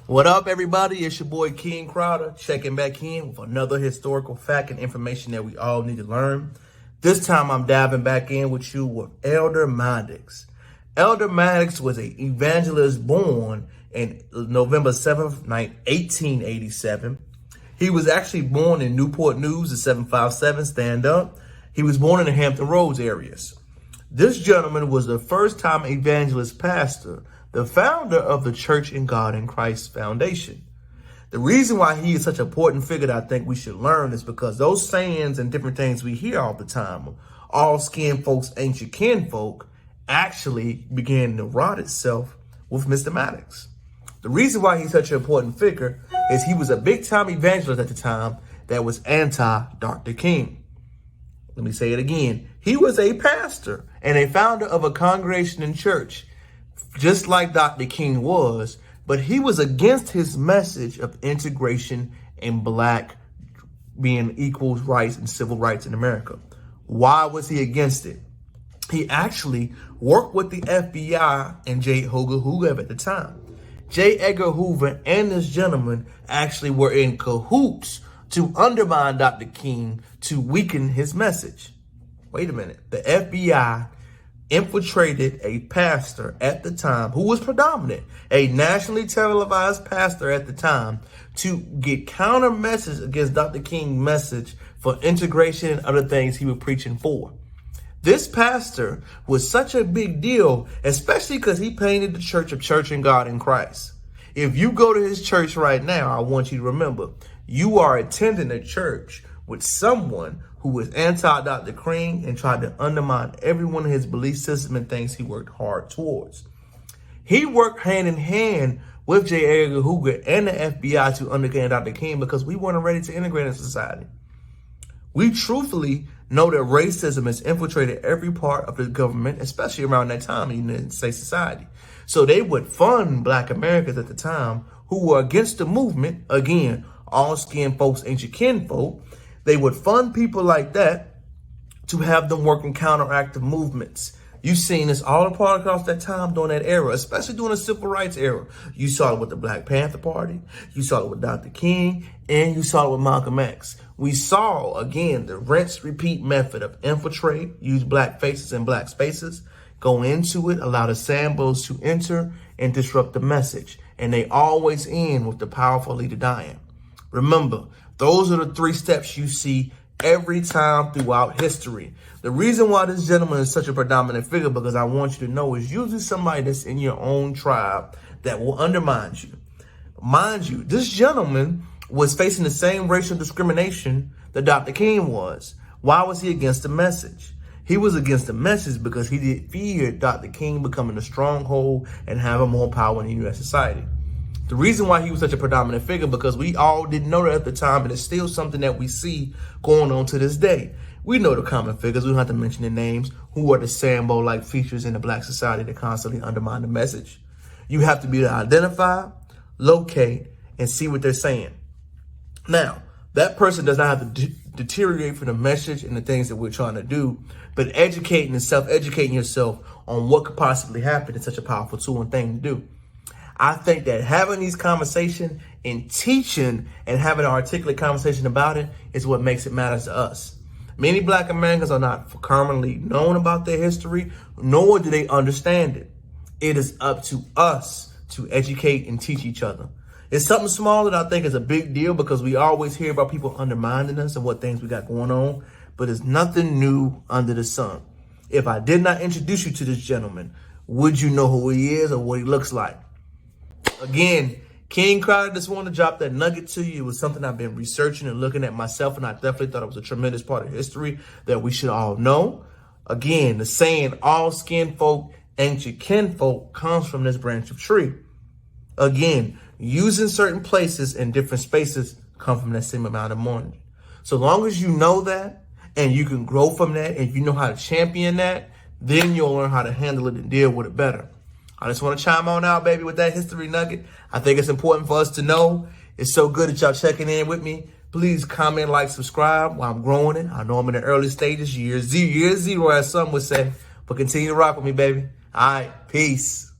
What up, everybody? It's your boy King Crowder checking back in with another historical fact and information that we all need to learn. This time I'm diving back in with you with Elder Maddox. Elder Maddox was an evangelist born in November 7th, 1887. He was actually born in Newport News, the 757 stand up. He was born in the Hampton Roads areas. This gentleman was the first time evangelist pastor, the founder of the Church in God in Christ Foundation. The reason why he is such an important figure that I think we should learn is because those sayings and different things we hear all the time, all skin folks ain't your kinfolk, actually began to rot itself with Mr. Maddox. The reason why he's such an important figure is he was a big time evangelist at the time that was anti-Dr. King. Let me say it again. He was a pastor and a founder of a congregation in church, just like Dr. King was, but he was against his message of integration and black being equal rights and civil rights in America. Why was he against it? He actually worked with the FBI and J. Edgar Hoover at the time. J. Edgar Hoover and this gentleman actually were in cahoots to undermine Dr. King to weaken his message. Wait a minute. The FBI infiltrated a pastor at the time who was predominant, a nationally televised pastor at the time, to get counter message against Dr. King's message for integration and other things he was preaching for. This pastor was such a big deal, especially because he painted the Church in God in Christ. If you go to his church right now, I want you to remember, you are attending a church with someone who was anti-Dr. King and tried to undermine every one of his belief system and things he worked hard towards. He worked hand in hand with J. Edgar Hoover and the FBI to understand Dr. King because we weren't ready to integrate in society. We truthfully know that racism has infiltrated every part of the government, especially around that time in the United States society. So they would fund Black Americans at the time who were against the movement. Again, all skin folks ain't your kinfolk. They would fund people like that to have them work in counteractive movements. You've seen this all across that time during that era, especially during the civil rights era. You saw it with the Black Panther Party, you saw it with Dr. King, and you saw it with Malcolm X. We saw, again, the rinse repeat method of infiltrate, use black faces and black spaces, go into it, allow the symbols to enter and disrupt the message. And they always end with the powerful leader dying. Remember, those are the 3 steps you see every time throughout history. The reason why this gentleman is such a predominant figure, because I want you to know, is usually somebody that's in your own tribe that will undermine you. Mind you, this gentleman was facing the same racial discrimination that Dr. King was. Why was he against the message? He was against the message because he feared Dr. King becoming a stronghold and having more power in the U.S. society. The reason why he was such a predominant figure, because we all didn't know that at the time, and it's still something that we see going on to this day. We know the common figures, we don't have to mention their names, who are the Sambo-like features in the black society that constantly undermine the message. You have to be able to identify, locate, and see what they're saying. Now, that person does not have to deteriorate from the message and the things that we're trying to do, but educating and self-educating yourself on what could possibly happen is such a powerful tool and thing to do. I think that having these conversations and teaching and having an articulate conversation about it is what makes it matter to us. Many Black Americans are not commonly known about their history, nor do they understand it. It is up to us to educate and teach each other. It's something small that I think is a big deal because we always hear about people undermining us and what things we got going on, but it's nothing new under the sun. If I did not introduce you to this gentleman, would you know who he is or what he looks like? Again, King Crowder just wanted to drop that nugget to you. It was something I've been researching and looking at myself, and I definitely thought it was a tremendous part of history that we should all know. Again, the saying, all skin folk ain't your kinfolk, comes from this branch of tree. Again, using certain places and different spaces come from that same amount of mourning. So long as you know that and you can grow from that and you know how to champion that, then you'll learn how to handle it and deal with it better. I just want to chime on out, baby, with that history nugget. I think it's important for us to know. It's so good that y'all checking in with me. Please comment, like, subscribe while I'm growing it. I know I'm in the early stages, year zero, as some would say. But continue to rock with me, baby. All right, peace.